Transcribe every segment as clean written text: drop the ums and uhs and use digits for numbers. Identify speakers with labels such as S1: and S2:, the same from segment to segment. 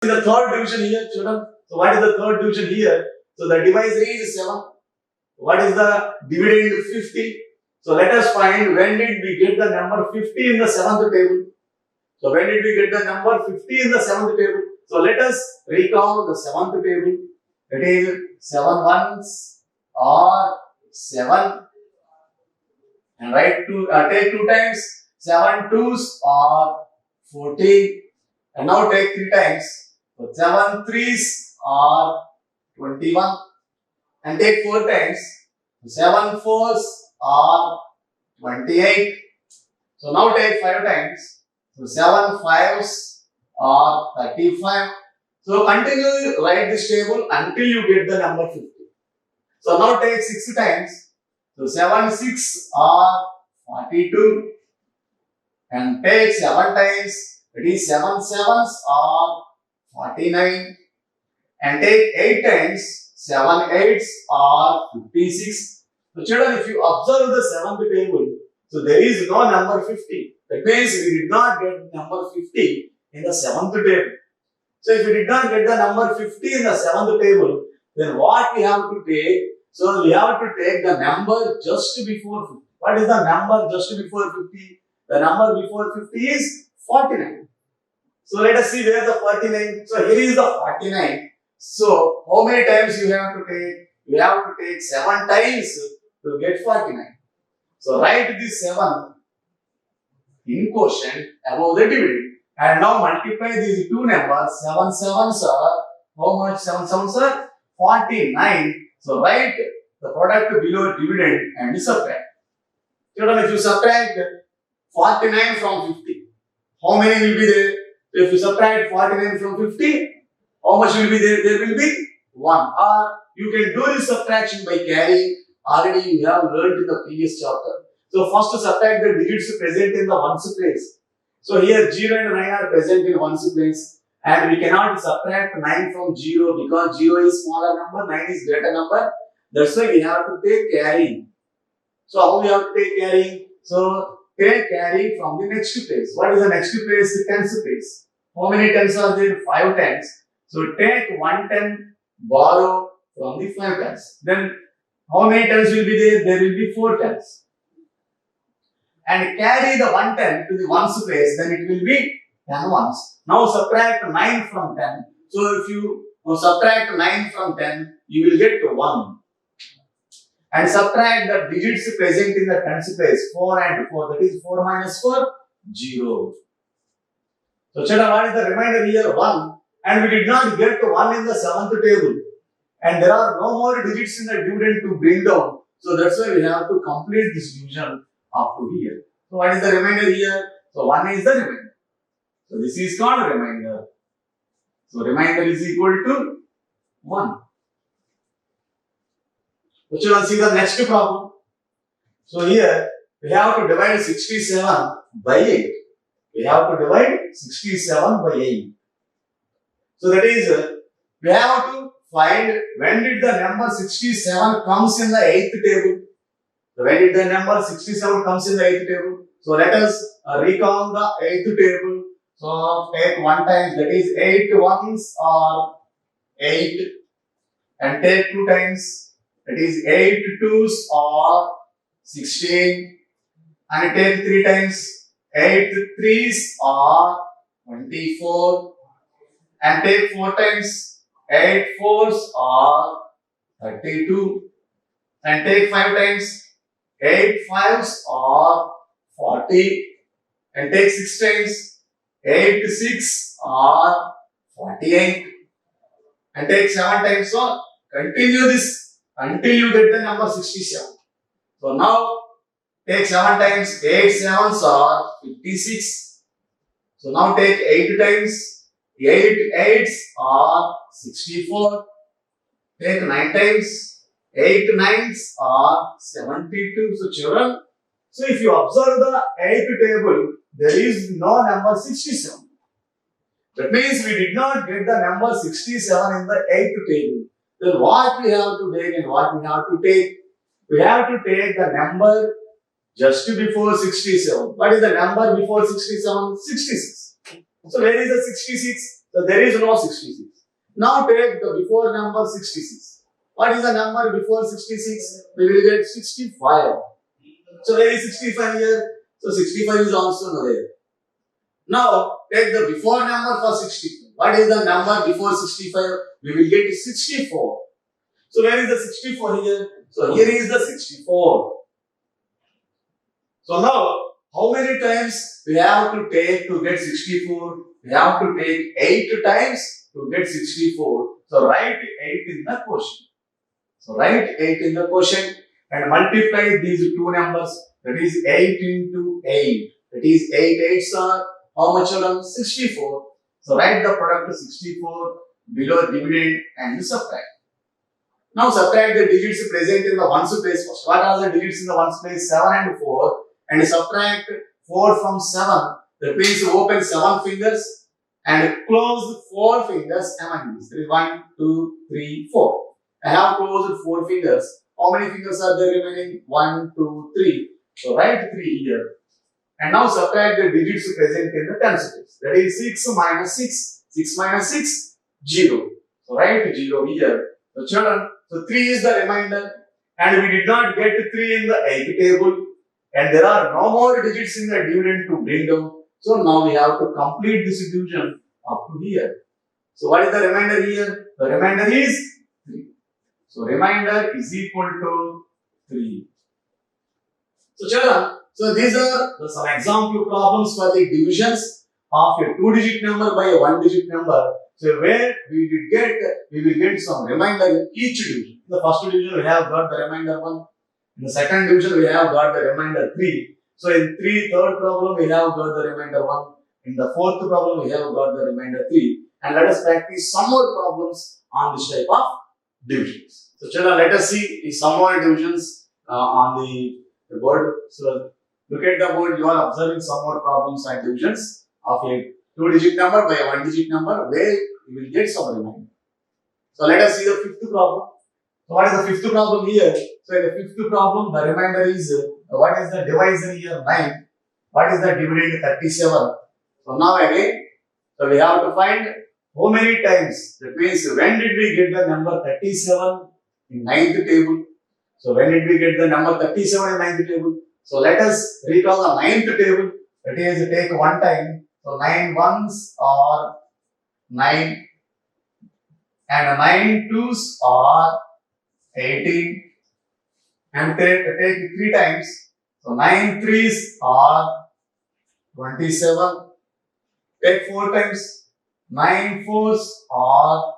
S1: The third division here, children. So what is the third division here? So the divisor is 7. What is the dividend? 50. So let us find when did we get the number 50 in the 7th table. So when did we get the number 50 in the 7th table? So let us recall the 7th table. It is 7 ones or 7, and take 2 times 7 twos or 14, and now take 3 times. So 7 threes are 21, and take 4 times. 7 fours are 28. So now take 5 times. So 7 fives are 35. So continue write this table until you get the number 50. So now take 6 times. So 7 6 are 42, and take 7 times. It is 7 sevens are 49, and take 8 times. 7 eights are 56. So children, if you observe the 7th table, so there is no number 50. That means we did not get number 50 in the 7th table. So if we did not get the number 50 in the 7th table, then what we have to take? So we have to take the number just before 50. What is the number just before 50? The number before 50 is 49. So let us see where the 49. So here is the 49. So how many times you have to take? You have to take 7 times to get 49. So write this 7 in quotient above the dividend. And now multiply these two numbers. 7 sevens are how much? 7 sevens are 49. So write the product below dividend and subtract. Children, if you subtract 49 from 50, how many will be there? If you subtract 49 from 50, how much will be there? There will be 1. Or you can do this subtraction by carrying. Already you have learned in the previous chapter. So first subtract the digits present in the ones place. So here 0 and 9 are present in ones place, and we cannot subtract 9 from 0 because 0 is smaller number, 9 is greater number. That's why we have to take carrying. So how we have to take carrying? So take carrying from the next place. What is the next place? The tens place. How many tens are there? 5 tens. So take 1 10, borrow from the 5 tens. Then how many tens will be there? There will be 4 tens. And carry the 1 10 to the ones place, then it will be 10 ones. Now subtract 9 from 10. So if you subtract 9 from 10, you will get 1. And subtract the digits present in the tens place, 4 and 4. That is 4 minus 4, 0. So children, what is the remainder here? 1. And we did not get 1 in the 7th table. And there are no more digits in the dividend to bring down. So that's why we have to complete this division up to here. So what is the remainder here? So 1 is the remainder. So this is called remainder. So remainder is equal to 1. So children, see the next problem. So here we have to divide 67 by 8. We have to divide 67 by 8. So that is, we have to find when did the number 67 comes in the 8th table. So when did the number 67 comes in the 8th table? So let us recall the 8th table. So take 1 times, that is 8 ones are 8, and take 2 times, that is 8 twos are 16, and take 3 times, 8 threes are 24, and take 4 times, 8 fours are 32, and take 5 times, 8 fives are 40, and take 6 times, 8 6 are 48, and take 7 times. So continue this until you get the number 67. So now take 7 times, 8 sevens are 56. So now take 8 times, 8 eights are 64. Take 9 times, 8 nines are 72. So children, so if you observe the 8th table, there is no number 67. That means we did not get the number 67 in the 8th table. Then what we have to take and what we have to take? We have to take the number just before 67. What is the number before 67? 66. So where is the 66? So there is no 66. Now take the before number 66. What is the number before 66? We will get 65. So where is 65 here? So 65 is also not there. Now take the before number for 65. What is the number before 65? We will get 64. So where is the 64 here? So here is the 64. So now how many times we have to take to get 64? We have to take 8 times to get 64. So write 8 in the quotient. So write 8 in the quotient and multiply these two numbers. That is 8 into 8. That is 8 8s are how much children? 64. So write the product 64 below dividend and subtract. Now subtract the digits present in the ones place first. What are the digits in the ones place? 7 and 4. And subtract 4 from 7. That means open 7 fingers and close 4 fingers among these. That is 1, 2, 3, 4. I have closed 4 fingers. How many fingers are there remaining? 1, 2, 3. So write 3 here. And now subtract the digits present in the tens place. That is 6 minus 6. 6 minus 6, 0. So write 0 here. So children, so 3 is the remainder. And we did not get 3 in the egg table. And there are no more digits in the dividend to bring down. So now we have to complete this division up to here. So what is the remainder here? The remainder is 3. So remainder is equal to 3. So children, so these are some example problems for the divisions of a 2-digit number by a 1-digit number. So where we will get some remainder in each division. In the first division we have got the remainder 1. In the second division, we have got the remainder 3. So in third problem, we have got the remainder 1. In the fourth problem, we have got the remainder 3. And let us practice some more problems on this type of divisions. So children, let us see some more divisions on the board. So look at the board. You are observing some more problems and divisions of a 2-digit number by a 1-digit number where you will get some remainder. So let us see the fifth problem. So what is the fifth problem here? So in the fifth problem, the remainder is, what is the divisor here? 9. What is the dividend? 37. So now again, so we have to find how many times. That means when did we get the number 37 in 9th table? So when did we get the number 37 in 9th table? So let us recall the 9th table. That is, take one time. So 9 ones are 9 and 9 twos are 18 and take 3 times. So 9 threes are 27. Take 4 times. 9 fours are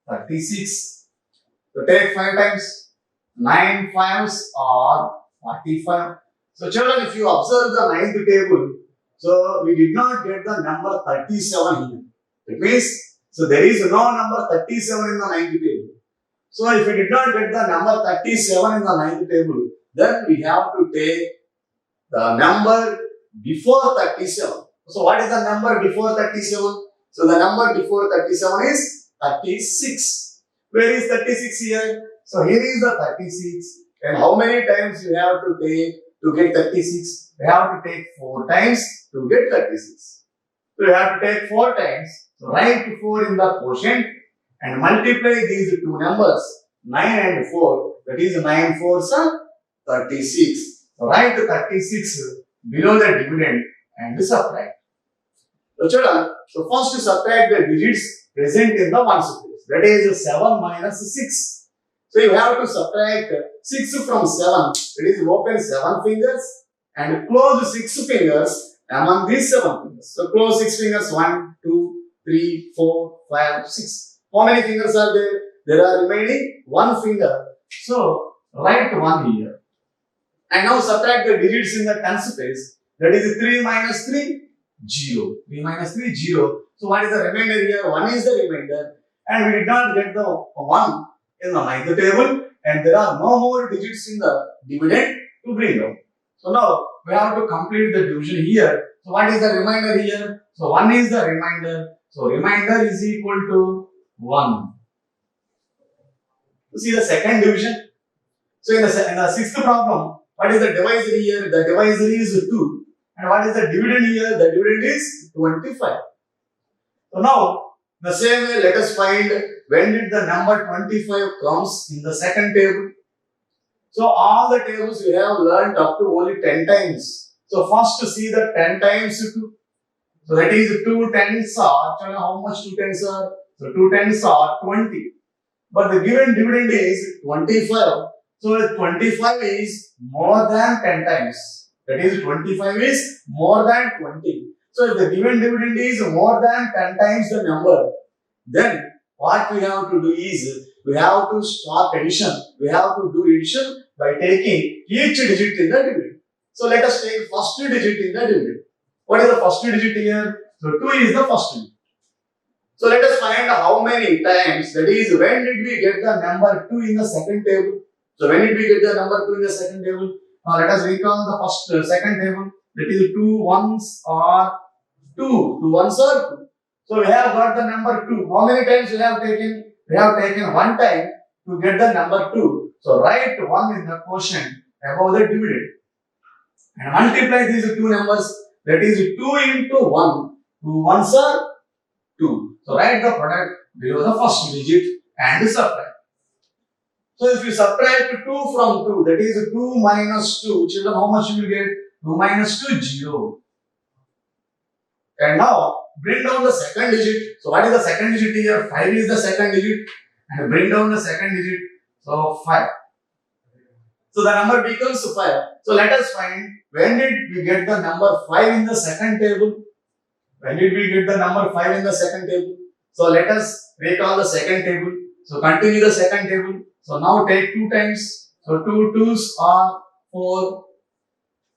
S1: 36. So take 5 times. 9 fives are 45. So children, if you observe the 9th table, so we did not get the number 37 here. It means, so there is no number 37 in the 9th table. So if we did not get the number 37 in the 9th table, then we have to take the number before 37. So what is the number before 37? So the number before 37 is 36. Where is 36 here? So here is the 36. And how many times you have to take to get 36? We have to take 4 times to get 36. So you have to take 4 times. So write 4 in the quotient and multiply these two numbers, 9 and 4. That is 9 fours are 36. So write 36 below the dividend and subtract. So children, so first subtract the digits present in the ones place. That is 7 minus 6. So you have to subtract 6 from 7. That is, open 7 fingers and close 6 fingers among these 7 fingers. So close 6 fingers, 1, 2, 3, 4, 5, 6. How many fingers are there? There are remaining 1 finger. So write 1 here. And now subtract the digits in the tens place. That is 3 minus 3, 0. 3 minus 3, 0. So what is the remainder here? 1 is the remainder. And we did not get the 1 in the 9th table. And there are no more digits in the dividend to bring down. So now we have to complete the division here. So what is the remainder here? So 1 is the remainder. So remainder is equal to 1. You see the second division. So in the 6th problem, what is the divisor here? The divisor is 2. And what is the dividend here? The dividend is 25. So now The same way, let us find when did the number 25 comes in the second table. So all the tables we have learned up to only 10 times. So first to see the 10 times 2. So that is 2 tens are, how much 2 tens are? So 2 tens are 20. But the given dividend is 25. So 25 is more than 10 times. That is 25 is more than 20. So if the given dividend is more than 10 times the number, then what we have to do is we have to start addition. We have to do addition by taking each digit in the dividend. So let us take first digit in the dividend. What is the first digit here? So 2 is the first digit. So let us find how many times, that is when did we get the number 2 in the second table. So when did we get the number 2 in the second table? Now let us recall the second table. That is 2 ones are 2. 2 ones are 2. So we have got the number 2. How many times we have taken? We have taken one time to get the number 2. So write 1 in the quotient above the dividend. And multiply these two numbers. That is 2 into 1. 2 ones are 2. So write the product below the first digit and subtract. So if you subtract 2 from 2, that is 2 minus 2. Children, how much you will get? 2 minus 2, 0. And now bring down the second digit. So what is the second digit here? 5 is the second digit. And bring down the second digit. So 5. So the number becomes 5. So let us find when did we get the number 5 in the second table. When did we get the number 5 in the second table? So let us recall the second table. So continue the second table. So now take 2 times. So 2 twos are 4.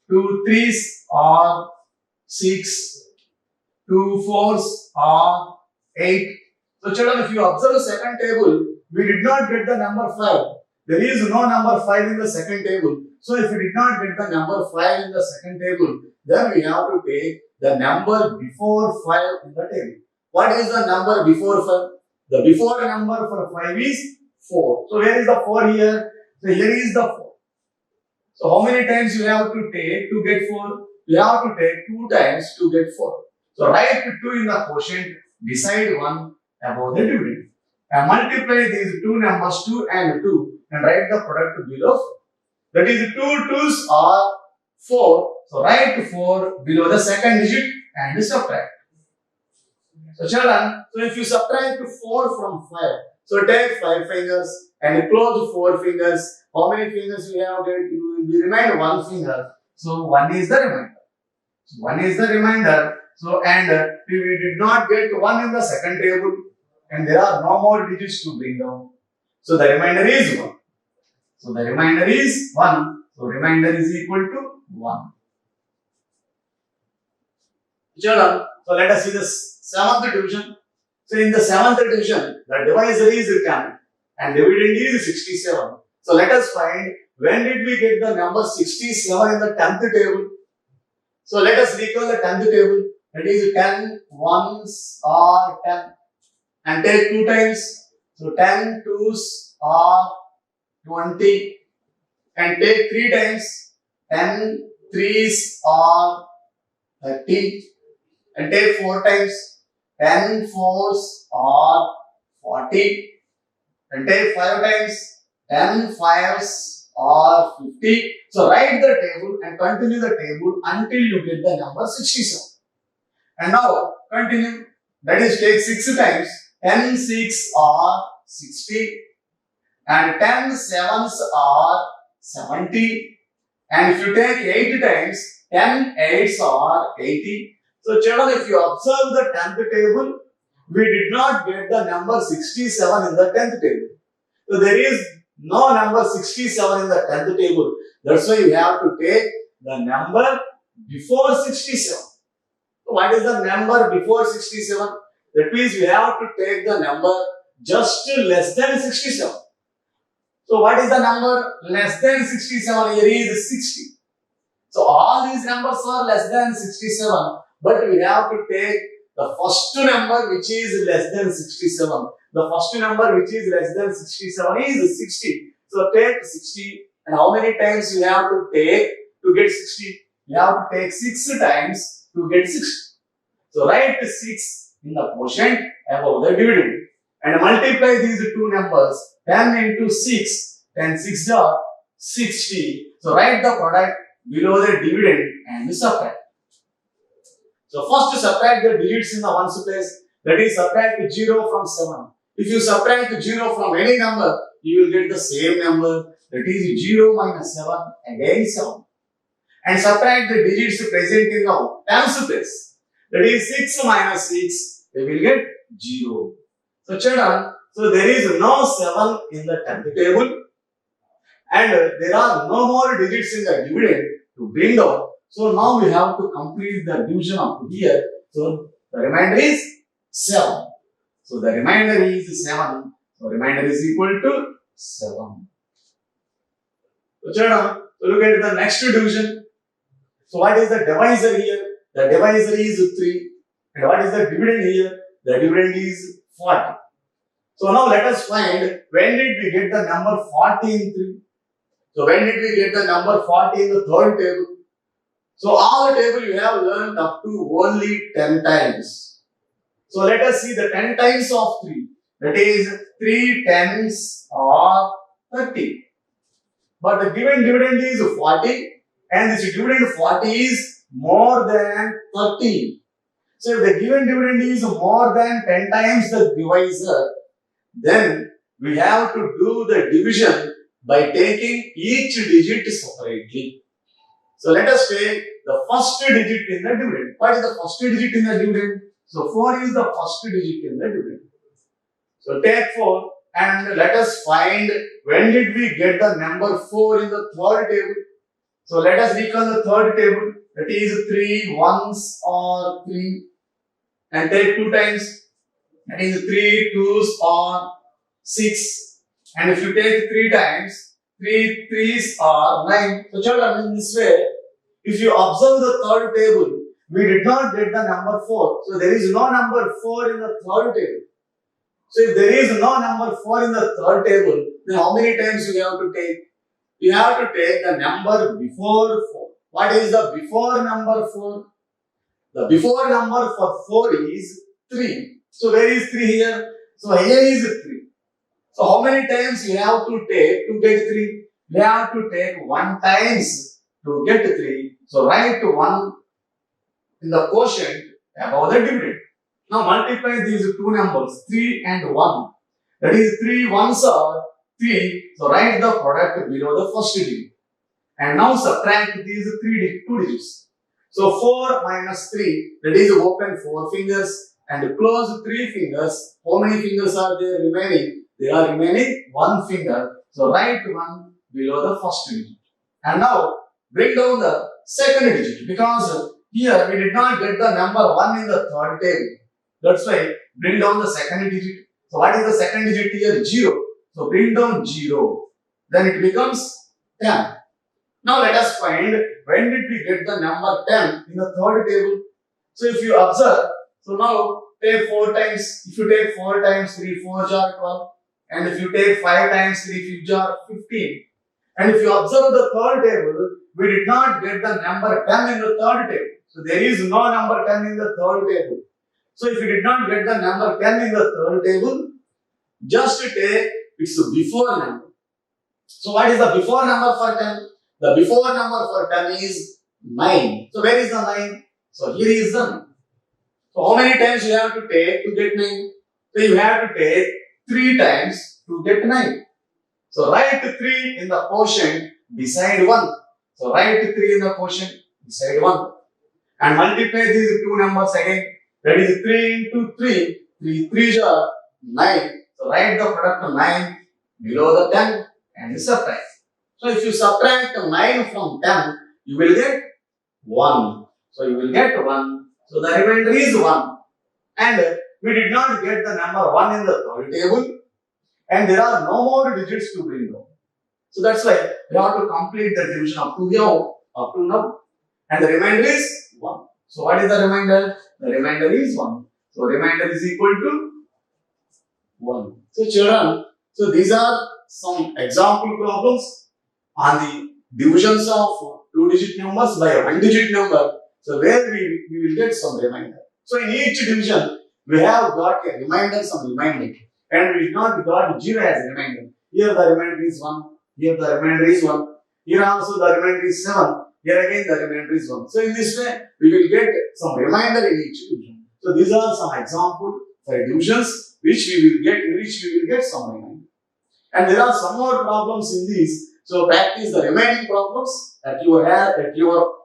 S1: 2 threes are 6. 2 fours are 8. So children, if you observe the second table, we did not get the number 5. There is no number 5 in the second table. So if we did not get the number 5 in the second table, then we have to take the number before 5 in the table. What is the number before 5? The before number for 5 is 4. So where is the 4 here? So here is the 4. So how many times you have to take to get 4? You have to take 2 times to get 4. So write 2 in the quotient, decide 1 above the dividend. And multiply these two numbers 2 and 2 and write the product below 4. That is 2 twos are 4. So write 4 below the second digit and subtract. So children, so if you subtract 4 from 5, so take 5 fingers and close 4 fingers. How many fingers you have? You will remain 1 finger. So 1 is the remainder. So 1 is the remainder. So and we did not get 1 in the second table and there are no more digits to bring down. So the remainder is 1. So the remainder is 1. So remainder is equal to 1. Children, so let us see the seventh division. So in the seventh division, the divisor is 10 and dividend is 67. So let us find when did we get the number 67 in the 10th table. So let us recall the 10th table. That is 10 ones are 10 and take 2 times. So 10 twos are 20 and take 3 times. 10 threes are 30 and take 4 times. 10 fours are 40 and take 5 times. 10 fives are 50. So write the table and continue the table until you get the number 67. And now continue. That is take 6 times. 10 6 are 60 and 10 sevens are 70. And if you take 8 times, 10 eights are 80. So children, if you observe the 10th table, we did not get the number 67 in the 10th table. So there is no number 67 in the 10th table. That's why you have to take the number before 67. So what is the number before 67? That means we have to take the number just less than 67. So what is the number less than 67? Here is 60. So all these numbers are less than 67. But we have to take the first number which is less than 67. The first number which is less than 67 is 60. So take 60 and how many times you have to take to get 60? You have to take 6 times to get 60. So write 6 in the quotient above the dividend. And multiply these two numbers, 10 into 6, 10 6 are 60. So write the product below the dividend and subtract. So first subtract the digits in the ones place, that is subtract 0 from 7. If you subtract 0 from any number, you will get the same number, that is 0 minus 7, again 7. And subtract the digits present in the tens place, that is 6 minus 6, we will get 0. So children, so there is no 7 in the 10th table and there are no more digits in the dividend to bring down. So now we have to complete the division up to here. So the remainder is 7. So the remainder is 7. So remainder is equal to 7. So children, so look at the next division. So what is the divisor here? The divisor is 3. And what is the dividend here? The dividend is 40. So now let us find when did we get the number 40 in 3. So when did we get the number 40 in the third table? So all the table you have learned up to only 10 times. So let us see the 10 times of 3. That is 3 tens or 30. But the given dividend is 40 and this dividend 40 is more than 30. So if the given dividend is more than 10 times the divisor, then we have to do the division by taking each digit separately. So let us take the first digit in the dividend. What is the first digit in the dividend? So 4 is the first digit in the dividend. So take 4 and let us find when did we get the number 4 in the third table. So let us recall the third table, that is 3 ones or 3 and take 2 times, that is 3 twos or 6, and if you take 3 times, 3 threes are 9. So children, in this way, if you observe the third table, we did not get the number 4. So there is no number 4 in the third table. So if there is no number 4 in the third table, then how many times you have to take? You have to take the number before 4. What is the before number 4? The before number for 4 is 3. So where is 3 here? So here is 3. So how many times you have to take to get 3? You have to take 1 times to get 3. So write 1 in the quotient above the dividend. Now multiply these two numbers, 3 and 1. That is 3 ones are 3. So write the product below the first digit. And now subtract these two digits. So 4 minus 3, that is open 4 fingers and close 3 fingers. How many fingers are there remaining? They are remaining 1 finger. So write 1 below the first digit. And now bring down the second digit, because here we did not get the number 1 in the third table. That's why bring down the second digit. So what is the second digit here? 0. So bring down 0. Then it becomes 10. Now let us find when did we get the number 10 in the third table. So if you observe, so now take 4 times. If you take 4 times 3 4s are 12. And if you take 5 times 3 5s are 15. And if you observe the third table, we did not get the number 10 in the third table. So there is no number 10 in the third table. So if you did not get the number 10 in the third table, just take its before number. So what is the before number for 10? The before number for 10 is 9. So where is the 9? So here is the 9. So how many times you have to take to get 9? So you have to take 3 times to get 9. So write 3 in the quotient beside 1. So write 3 in the quotient beside 1. And multiply these two numbers again. That is 3 into 3. 3 3s are 9. So write the product of 9 below the 10 and subtract. So if you subtract 9 from 10, you will get 1. So you will get 1. So the remainder is 1. And we did not get the number 1 in the third table. And there are no more digits to bring down. So that's why we have to complete the division up to here, up to now. And the remainder is 1. So what is the remainder? The remainder is 1. So remainder is equal to 1. So children, so these are some example problems on the divisions of 2-digit numbers by a 1-digit number. So where we will get some remainder. So in each division, we have got a reminder, some reminder, and we not got 0 as a reminder. Here the remainder is 1, here the remainder is 1, here also the remainder is 7, here again the remainder is 1. So in this way, we will get some reminder in each division. So these are some examples for divisions which we will get some reminder. And there are some more problems in these. So practice the remaining problems at your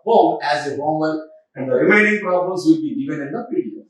S1: home as a homework, and the remaining problems will be given in the PDF.